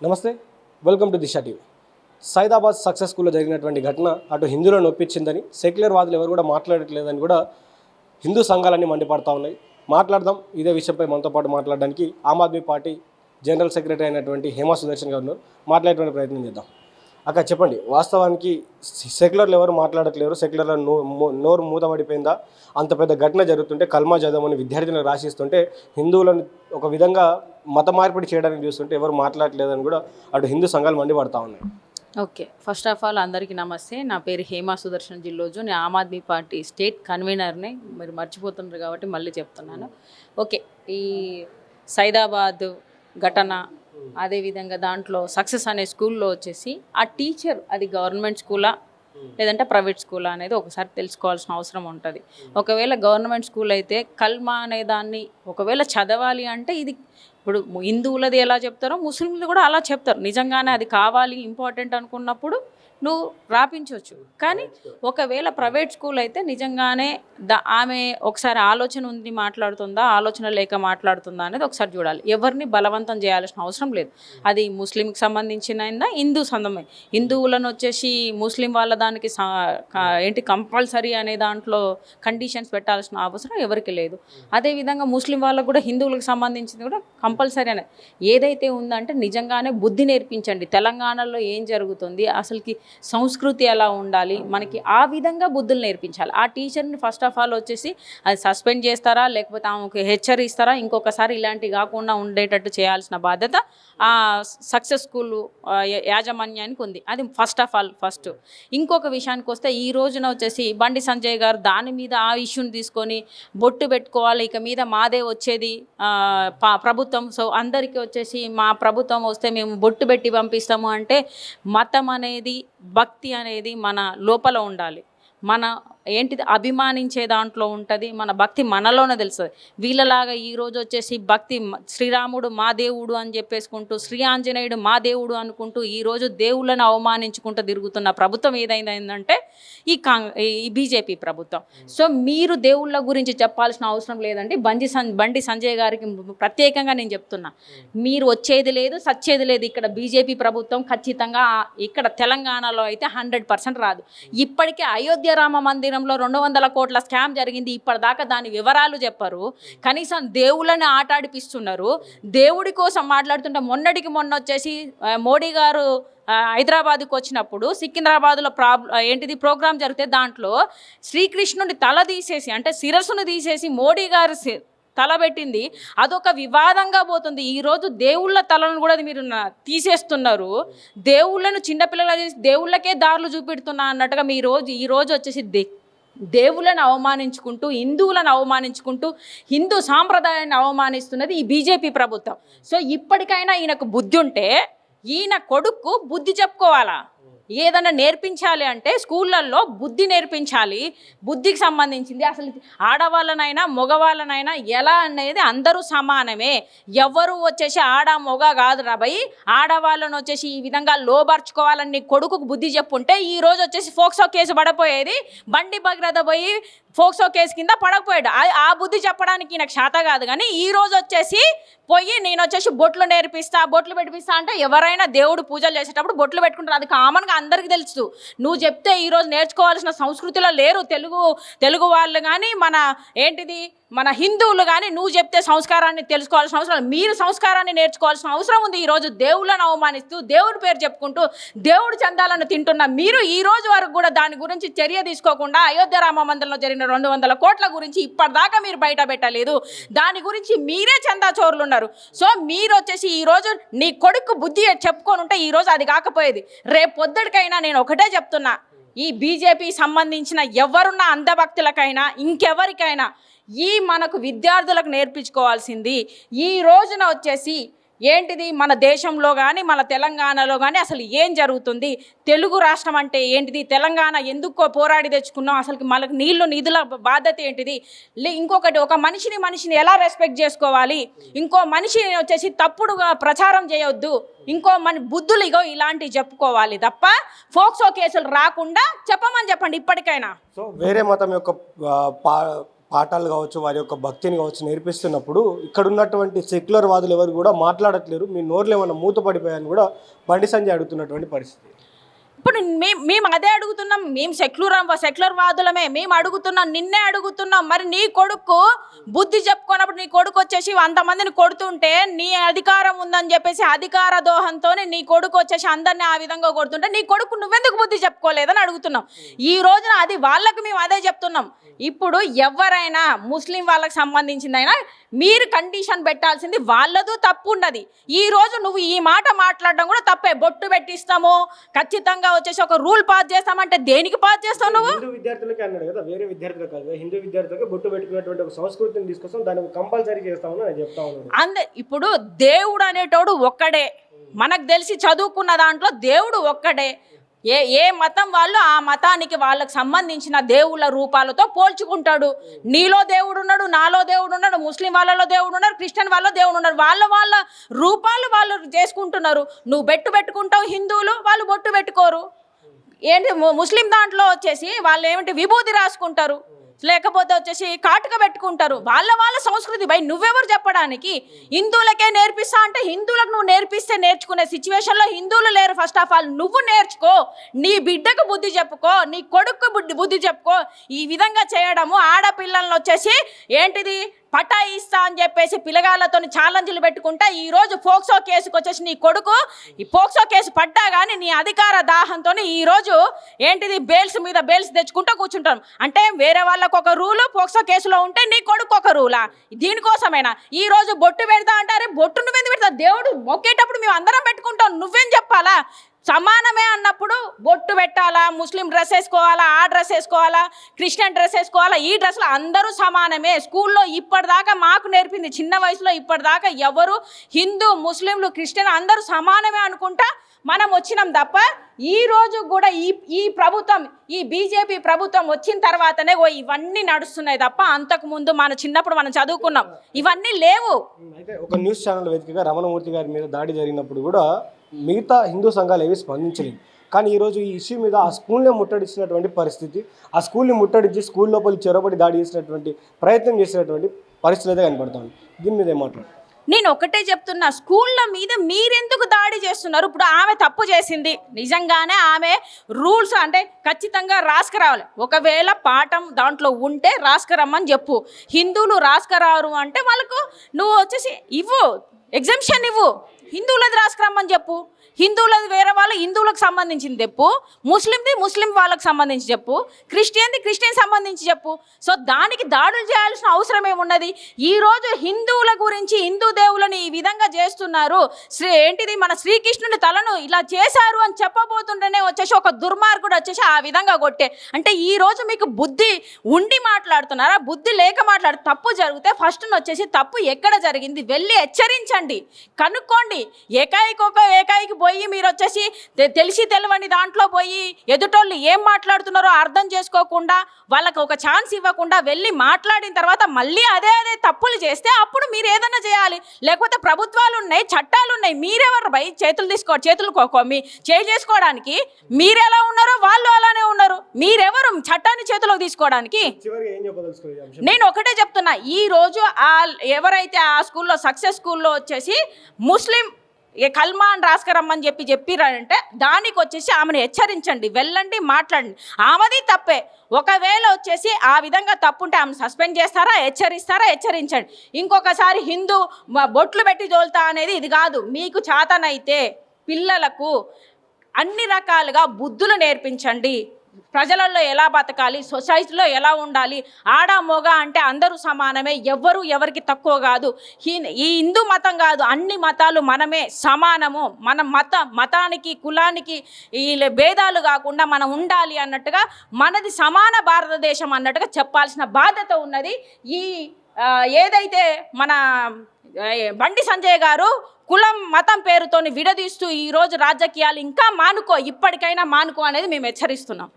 నమస్తే, welcome to Disha TV. Saidabad success స్కూల్లో జరిగినటువంటి ఘటన అటు హిందువులను నొప్పించిందని, సెక్యులర్ వాదులు ఎవరు కూడా మాట్లాడట్లేదని కూడా హిందూ సంఘాలన్నీ మండిపడతా ఉన్నాయి. మాట్లాడదాం ఇదే విషయంపై మనతో పాటు మాట్లాడడానికి Aam Aadmi party general secretary అయినటువంటి హేమా సుదర్శన్ గారు ఉన్నారు. మాట్లాడేటువంటి ప్రయత్నం చేద్దాం. అక్క చెప్పండి, వాస్తవానికి సెక్యులర్లు ఎవరు మాట్లాడట్లేరు, సెక్యులర్ల నోరు మూతపడిపోయిందా? అంత పెద్ద ఘటన జరుగుతుంటే కల్మా చదవమని విద్యార్థులను రాసిస్తుంటే హిందువులను ఒక విధంగా మత మార్పిడి చేయడానికి చూస్తుంటే ఎవరు మాట్లాడలేదని కూడా అటు హిందూ సంఘాలు మండిపడతా ఉన్నాయి. ఓకే, ఫస్ట్ ఆఫ్ ఆల్ అందరికీ నమస్తే. నా పేరు హేమా సుదర్శన్ జిల్లోజు. నేను ఆమ్ ఆద్మీ పార్టీ స్టేట్ కన్వీనర్ని. మీరు మర్చిపోతున్నారు కాబట్టి మళ్ళీ చెప్తున్నాను. ఓకే, ఈ సైదాబాద్ ఘటన, అదేవిధంగా దాంట్లో సక్సెస్ అనే స్కూల్లో వచ్చేసి ఆ టీచర్ అది గవర్నమెంట్ స్కూలా లేదంటే ప్రైవేట్ స్కూలా అనేది ఒకసారి తెలుసుకోవాల్సిన అవసరం ఉంటుంది. ఒకవేళ గవర్నమెంట్ స్కూల్ అయితే కల్మా అనే దాన్ని ఒకవేళ చదవాలి అంటే ఇది ఇప్పుడు హిందువులది ఎలా చెప్తారో ముస్లింలు కూడా అలా చెప్తారు. నిజంగానే అది కావాలి ఇంపార్టెంట్ అనుకున్నప్పుడు నువ్వు రాపించవచ్చు. కానీ ఒకవేళ ప్రైవేట్ స్కూల్ అయితే నిజంగానే ఆమె ఒకసారి ఆలోచన ఉంది మాట్లాడుతుందా, ఆలోచన లేక మాట్లాడుతుందా అనేది ఒకసారి చూడాలి. ఎవరిని బలవంతం చేయాల్సిన అవసరం లేదు. అది ముస్లింకి సంబంధించిన హిందూ సంబంధమే. హిందువులను వచ్చేసి ముస్లిం వాళ్ళ దానికి ఏంటి కంపల్సరీ అనే దాంట్లో కండిషన్స్ పెట్టాల్సిన అవసరం ఎవరికి లేదు. అదేవిధంగా ముస్లిం వాళ్ళకు కూడా హిందువులకు సంబంధించింది కూడా కంపల్సరీ అనేది ఏదైతే ఉందంటే నిజంగానే బుద్ధి నేర్పించండి. తెలంగాణలో ఏం జరుగుతుంది, అసలుకి సంస్కృతి ఎలా ఉండాలి, మనకి ఆ విధంగా బుద్ధులు నేర్పించాలి. ఆ టీచర్ని ఫస్ట్ ఆఫ్ ఆల్ వచ్చేసి అది సస్పెండ్ చేస్తారా లేకపోతే ఆమెకు హెచ్చరిస్తారా, ఇంకొకసారి ఇలాంటివి కాకుండా ఉండేటట్టు చేయాల్సిన బాధ్యత ఆ సక్సెస్ స్కూల్ యాజమాన్యానికి ఉంది. అది ఫస్ట్ ఆఫ్ ఆల్. ఫస్ట్ ఇంకొక విషయానికి వస్తే ఈ రోజున వచ్చేసి బండి సంజయ్ గారు దాని మీద ఆ ఇష్యూని తీసుకొని బొట్టు పెట్టుకోవాలి, ఇక మీద మాదే వచ్చేది ప్రభుత్వం, సో అందరికీ వచ్చేసి మా ప్రభుత్వం వస్తే మేము బొట్టు పెట్టి పంపిస్తాము అంటే మతం అనేది భక్తి అనేది మన లోపల ఉండాలి. మన ఏంటిది అభిమానించే దాంట్లో ఉంటుంది. మన భక్తి మనలోనే తెలుస్తుంది. వీళ్ళలాగా ఈరోజు వచ్చేసి భక్తి శ్రీరాముడు మా దేవుడు అని చెప్పేసుకుంటూ, శ్రీ ఆంజనేయుడు మా దేవుడు అనుకుంటూ ఈరోజు దేవుళ్ళను అవమానించుకుంటూ తిరుగుతున్న ప్రభుత్వం ఏదైందంటే ఈ బీజేపీ ప్రభుత్వం. సో మీరు దేవుళ్ళ గురించి చెప్పాల్సిన అవసరం లేదండి. బండి సంజయ్ గారికి ప్రత్యేకంగా నేను చెప్తున్నా, మీరు వచ్చేది లేదు సచ్చేది లేదు. ఇక్కడ బీజేపీ ప్రభుత్వం ఖచ్చితంగా ఇక్కడ తెలంగాణలో అయితే 100% రాదు. ఇప్పటికే అయోధ్య రామ మందిరం 200 కోట్ల స్కామ్ జరిగింది. ఇప్పటిదాకా దాని వివరాలు చెప్పరు. కనీసం దేవుళ్ళని ఆటాడిపిస్తున్నారు. దేవుడి కోసం మాట్లాడుతుంటే మొన్న వచ్చేసి మోడీ గారు హైదరాబాద్కి వచ్చినప్పుడు సికింద్రాబాద్లో ప్రోగ్రాం జరిగితే దాంట్లో శ్రీకృష్ణుని తల తీసేసి అంటే శిరస్సును తీసేసి మోడీ గారు తలబెట్టింది. అదొక వివాదంగా పోతుంది. ఈరోజు దేవుళ్ళ తలను కూడా మీరు తీసేస్తున్నారు. దేవుళ్ళను చిన్నపిల్లలు చేసి దేవుళ్ళకే దారులు చూపెడుతున్నా అన్నట్టుగా ఈరోజు వచ్చేసి దేవుళ్ళను అవమానించుకుంటూ, హిందువులను అవమానించుకుంటూ, హిందూ సాంప్రదాయాన్ని అవమానిస్తున్నది ఈ బీజేపీ ప్రభుత్వం. సో ఇప్పటికైనా ఈయనకు బుద్ధి ఉంటే ఈయన కొడుకు బుద్ధి చెప్పుకోవాలా. ఏదైనా నేర్పించాలి అంటే స్కూళ్ళల్లో బుద్ధి నేర్పించాలి. బుద్ధికి సంబంధించింది అసలు ఆడవాళ్ళనైనా మగవాళ్ళనైనా ఎలా అనేది అందరూ సమానమే. ఎవరు వచ్చేసి ఆడ మొగ కాదు రాబోయి. ఆడవాళ్ళను వచ్చేసి ఈ విధంగా లోబర్చుకోవాలని కొడుకుకు బుద్ధి చెప్పుంటే ఈరోజు వచ్చేసి ఫోక్సో కేసు పడపోయేది. బండి భగీరథ పోయి ఫోక్సో కేసు కింద పడకపోయాడు. ఆ బుద్ధి చెప్పడానికి నాకు శాత కాదు. కానీ ఈరోజు వచ్చేసి పోయి నేను వచ్చేసి బొట్లు పెట్టిపిస్తా అంటే ఎవరైనా దేవుడు పూజలు చేసేటప్పుడు బొట్లు పెట్టుకుంటారు. అది కామన్గా అందరికీ తెలుసు. నువ్వు చెప్తే ఈరోజు నేర్చుకోవాల్సిన సంస్కృతిలో లేరు తెలుగు వాళ్ళు కానీ మన హిందువులు కానీ నువ్వు చెప్తే సంస్కారాన్ని తెలుసుకోవాల్సిన అవసరం, మీరు సంస్కారాన్ని నేర్చుకోవాల్సిన అవసరం ఉంది. ఈరోజు దేవుళ్ళను అవమానిస్తూ దేవుడి పేరు చెప్పుకుంటూ దేవుడు చందాలను తింటున్న మీరు ఈ రోజు వరకు కూడా దాని గురించి చర్య తీసుకోకుండా అయోధ్య రామ మందిరంలో జరిగిన 200 కోట్ల గురించి ఇప్పటిదాకా మీరు బయట పెట్టలేదు. దాని గురించి మీరే చందా చోరులు ఉన్నారు. సో మీరు వచ్చేసి ఈరోజు నీ కొడుకు బుద్ధి చెప్పుకొని ఉంటే ఈరోజు అది కాకపోయేది. రేపు పొద్దుడికైనా నేను ఒకటే చెప్తున్నా, ఈ బీజేపీ సంబంధించిన ఎవరున్న అంధభక్తులకైనా ఇంకెవరికైనా మనకు విద్యార్థులకు నేర్పించుకోవాల్సింది ఈ రోజున వచ్చేసి మన దేశంలో కానీ మన తెలంగాణలో కానీ అసలు ఏం జరుగుతుంది, తెలుగు రాష్ట్రం అంటే ఏంటిది, తెలంగాణ ఎందుకో పోరాడి తెచ్చుకున్నాం, అసలు మనకు నిధుల బాధ్యత ఏంటిది, ఇంకొకటి ఒక మనిషిని ఎలా రెస్పెక్ట్ చేసుకోవాలి, ఇంకో మనిషిని వచ్చేసి తప్పుడుగా ప్రచారం చేయొద్దు, ఇంకో మన బుద్ధులు ఇలాంటివి చెప్పుకోవాలి తప్ప ఫోక్సో కేసులు రాకుండా చెప్పమని చెప్పండి ఇప్పటికైనా. సో వేరే మతం యొక్క పాఠాలు కావచ్చు, వారి యొక్క భక్తిని కావచ్చు నేర్పిస్తున్నప్పుడు ఇక్కడ ఉన్నటువంటి సెక్యులర్ వాదులు ఎవరు కూడా మాట్లాడట్లేరు, మీ నోర్లు ఏమన్నా మూత పడిపోయాయని కూడా బండి సంజయ్ అడుగుతున్నటువంటి పరిస్థితి. ఇప్పుడు మేము అదే అడుగుతున్నాం, మేము సెక్యులర్ వాదులమే, మేము అడుగుతున్నాం, నిన్నే అడుగుతున్నాం. మరి నీ కొడుకు బుద్ధి చెప్పుకున్నప్పుడు నీ కొడుకు వచ్చేసి 100 మందిని కొడుతుంటే, నీ అధికారం ఉందని చెప్పేసి అధికార దోహంతో నీ కొడుకు వచ్చేసి అందరినీ ఆ విధంగా కొడుతుంటే, నీ కొడుకు నువ్వెందుకు బుద్ధి చెప్పుకోలేదని అడుగుతున్నాం. ఈ రోజున అది వాళ్ళకి మేము అదే చెప్తున్నాం. ఇప్పుడు ఎవరైనా ముస్లిం వాళ్ళకి సంబంధించిందైనా మీరు కండిషన్ పెట్టాల్సింది వాళ్ళదు, తప్పు ఉన్నది. ఈ రోజు నువ్వు ఈ మాట మాట్లాడడం కూడా తప్పే. బొట్టు పెట్టిస్తాము, ఖచ్చితంగా వచ్చేసి ఒక రూల్ పాస్ చేస్తామంటే దేనికి పాస్ చేస్తావు నువ్వు? హిందూ విద్యార్థులకే అన్నాడు కదా, వేరే విద్యార్థులు కాదు, హిందూ విద్యార్థులకి బొట్టు పెట్టుకున్నటువంటి ఒక సంస్కృతిని తీసుకొస్తాం, దాన్ని కంపల్సరీ చేస్తామని నేను చెప్తా ఉన్నాను. ఇప్పుడు దేవుడు అనేటోడు ఒక్కడే, మనకు తెలిసి చదువుకున్న దాంట్లో దేవుడు ఒక్కడే. ఏ మతం వాళ్ళు ఆ మతానికి వాళ్ళకి సంబంధించిన దేవుళ్ళ రూపాలతో పోల్చుకుంటాడు. నీలో దేవుడు ఉన్నాడు, నాలో దేవుడు ఉన్నాడు, ముస్లిం వాళ్ళలో దేవుడు ఉన్నారు, క్రిస్టియన్ వాళ్ళలో దేవుడు ఉన్నారు. వాళ్ళ రూపాలు వాళ్ళు చేసుకుంటున్నారు. నువ్వు పెట్టుకుంటావు, హిందువులు వాళ్ళు బొట్టు పెట్టుకోరు. ఏంటి ముస్లిం దాంట్లో వచ్చేసి వాళ్ళు ఏమిటి విభూతి రాసుకుంటారు, లేకపోతే వచ్చేసి కాటుక పెట్టుకుంటారు. వాళ్ళ సంస్కృతి బై నువ్వెవరు చెప్పడానికి? హిందువులకే నేర్పిస్తా అంటే హిందువులకు నువ్వు నేర్పిస్తే నేర్చుకునే సిచ్యువేషన్లో హిందువులు లేరు. ఫస్ట్ ఆఫ్ ఆల్ నువ్వు నేర్చుకో, నీ బిడ్డకు బుద్ధి చెప్పుకో, నీ కొడుకు బుద్ధి చెప్పుకో. ఈ విధంగా చేయడము ఆడపిల్లలను వచ్చేసి ఏంటిది పటాయిస్తా అని చెప్పేసి పిల్లగాళ్ళతో ఛాలెంజ్లు పెట్టుకుంటా ఈరోజు పోక్సో కేసుకు వచ్చేసి నీ కొడుకు ఈ పోక్సో కేసు పడ్డా కానీ నీ అధికార దాహంతో ఈరోజు ఏంటిది బెయిల్స్ మీద బెయిల్స్ తెచ్చుకుంటూ కూర్చుంటాం. అంటే వేరే వాళ్ళకు ఒక రూలు, పోక్సో కేసులో ఉంటే నీ కొడుకు ఒక రూలా? దీనికోసమైనా ఈరోజు బొట్టు పెడతా అంటారే, బొట్టు నువ్వెందుకు పెడతా? దేవుడు మొక్కేటప్పుడు మేము అందరం పెట్టుకుంటాం, నువ్వేం చెప్పాలా? సమానమే అన్నప్పుడు బొట్టు పెట్టాలా, ముస్లిం డ్రెస్ వేసుకోవాలా, ఆ డ్రెస్ వేసుకోవాలా, క్రిస్టియన్ డ్రెస్ వేసుకోవాలా, ఈ డ్రెస్లో అందరూ సమానమే. స్కూల్లో ఇప్పటిదాకా మాకు నేర్పింది చిన్న వయసులో, ఇప్పటిదాకా ఎవరు హిందూ ముస్లింలు క్రిస్టియన్ అందరూ సమానమే అనుకుంటా మనం వచ్చినాం తప్ప ఈ రోజు కూడా ఈ ప్రభుత్వం, ఈ బీజేపీ ప్రభుత్వం వచ్చిన తర్వాతనే ఇవన్నీ నడుస్తున్నాయి తప్ప అంతకుముందు మన చిన్నప్పుడు మనం చదువుకున్నాం ఇవన్నీ లేవు. అయితే ఒక న్యూస్ ఛానల్ వేదికగా రమణమూర్తి గారి మీద దాడి జరిగినప్పుడు కూడా మిగతా హిందూ సంఘాలు ఏవి స్పందించలేదు. కానీ ఈరోజు ఈ ఇష్యూ మీద ఆ స్కూల్నే ముట్టడించినటువంటి పరిస్థితి, ఆ స్కూల్ని ముట్టడించి స్కూల్ లోపలి చొరబడి దాడి చేసినటువంటి ప్రయత్నం చేసినటువంటి పరిస్థితి అయితే కనపడుతుంది. దీని మీద ఏం మాట్లాడు? నేను ఒకటే చెప్తున్నా, స్కూళ్ళ మీద మీరెందుకు దాడి చేస్తున్నారు? ఇప్పుడు ఆమె తప్పు చేసింది, నిజంగానే ఆమె రూల్స్ అంటే ఖచ్చితంగా రాసుకురావాలి. ఒకవేళ పాఠం దాంట్లో ఉంటే రాసుకురమ్మని చెప్పు. హిందువులు రాసుకురారు అంటే వాళ్ళకు నువ్వు వచ్చేసి ఇవ్వు, ఎగ్జామ్షన్ ఇవ్వు. హిందువులది రాసుకురమ్మని చెప్పు. హిందువులది వేరే వాళ్ళు హిందువులకు సంబంధించింది చెప్పు, ముస్లింది ముస్లిం వాళ్ళకి సంబంధించి చెప్పు, క్రిస్టియన్ సంబంధించి చెప్పు. సో దానికి దాడులు చేయాల్సిన అవసరం ఏమున్నది? ఈరోజు హిందువుల గురించి హిందూ దేవులని ఈ విధంగా చేస్తున్నారు. ఏంటిది మన శ్రీకృష్ణుని తలను ఇలా చేశారు అని చెప్పబోతుంటేనే వచ్చేసి ఒక దుర్మార్గుడు వచ్చేసి ఆ విధంగా కొట్టే. అంటే ఈరోజు మీకు బుద్ధి ఉండి మాట్లాడుతున్నారా? బుద్ధి లేక తప్పు జరిగితే ఫస్ట్ వచ్చేసి తప్పు ఎక్కడ జరిగింది వెళ్ళి హెచ్చరించండి, కనుక్కోండి. ఏకాయికి పోయి మీరు వచ్చేసి తెలిసి తెలవని దాంట్లో పోయి ఎదుటోళ్ళు ఏం మాట్లాడుతున్నారో అర్థం చేసుకోకుండా వాళ్ళకి ఒక ఛాన్స్ ఇవ్వకుండా వెళ్ళి మాట్లాడిన తర్వాత మళ్ళీ అదే తప్పులు చేస్తే అప్పుడు మీరు ఏదైనా చేయాలి. లేకపోతే ప్రభుత్వాలు ఉన్నాయి, చట్టాలు ఉన్నాయి, మీరెవరు భయ్ చేతులు చేసుకోవడానికి? మీరు ఎలా ఉన్నారో వాళ్ళు అలానే ఉన్నారు. మీరెవరు చట్టాన్ని చేతిలోకి తీసుకోవడానికి? నేను ఒకటే చెప్తున్నా, ఈ రోజు ఎవరైతే ఆ స్కూల్లో సక్సెస్ స్కూల్లో వచ్చేసి ముస్లిం కల్మాన్ రాసుకురమ్మని చెప్పిరంటే దానికి వచ్చేసి ఆమెను హెచ్చరించండి, వెళ్ళండి, మాట్లాడండి. ఆమెది తప్పే. ఒకవేళ వచ్చేసి ఆ విధంగా తప్పుంటే ఆమెను సస్పెండ్ చేస్తారా, హెచ్చరించండి. ఇంకొకసారి హిందూ బొట్లు పెట్టి తోలుతా అనేది ఇది కాదు. మీకు చేతనైతే పిల్లలకు అన్ని రకాలుగా బుద్ధులు నేర్పించండి. ప్రజలలో ఎలా బతకాలి, సొసైటీలో ఎలా ఉండాలి, ఆడ మోగ అంటే అందరూ సమానమే, ఎవరికి తక్కువ కాదు. ఈ హిందూ మతం కాదు, అన్ని మతాలు మనమే సమానము. మన మతానికి కులానికి ఈ భేదాలు కాకుండా మనం ఉండాలి అన్నట్టుగా, మనది సమాన భారతదేశం అన్నట్టుగా చెప్పాల్సిన బాధ్యత ఉన్నది. ఏదైతే మన బండి సంజయ్ గారు కులం మతం పేరుతోని విడదీస్తూ ఈరోజు రాజకీయాలు ఇంకా ఇప్పటికైనా మానుకో అనేది మేము హెచ్చరిస్తున్నాం.